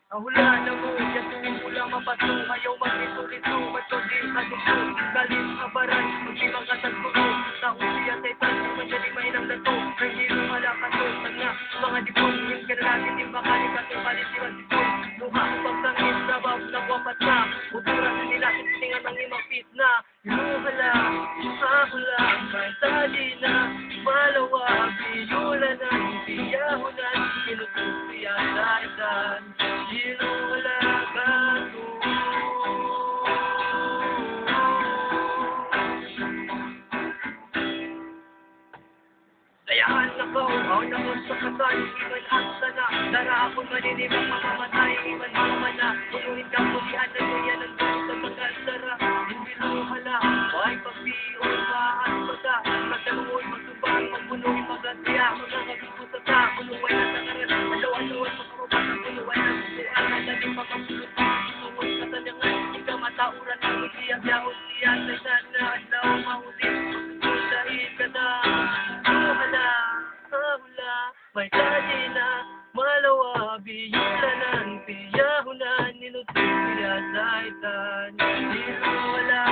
Ang hula na mo, yatong mula mapatong, ayaw mag-ito-ito, matulin, katutong, galit, kabaran, magsimang katagpuro, taong siya sa itan, madali mainang lato, ng hirong malakato, tagna, mga dipon, yung kanalatin, yung bakalik, atong kalitiran dipon, mukha ang pagsangin, sabab, nagwapat na, utura na nila, sitingan ng imang pit na, inuhala, ahula, may tali na, malawa, biyula na, biyahunan, inutusiya sa itan, Layahan na ko, ako naman sa kasal, iman ang sana, dara akong maninibang mamamatay, iman mamana, punuhin ka pulihan na yan ang gusto sa pagkasara, hindi luhala, ay pagpiyon, maas bata, magdaluoy, magtubang, magpunuhin, magantiya, magkakagusto sa ta, punuway na takaran, alaw-alawan, magkarubat, punuway na bukuan, nalalim makapulot, punuway na tanyangan, ika matauran, magsiya-biyahon siya, sa sana, alaw, mahulit, magsusundahin ka na, may tali na, malawa, biyulanan, piyahunan, ninutusiya sa itan, niluwala,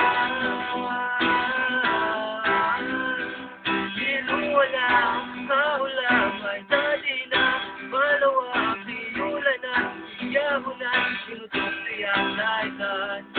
hahula, may tali na, malawa, biyulanan, piyahunan, ninutusiya sa itan.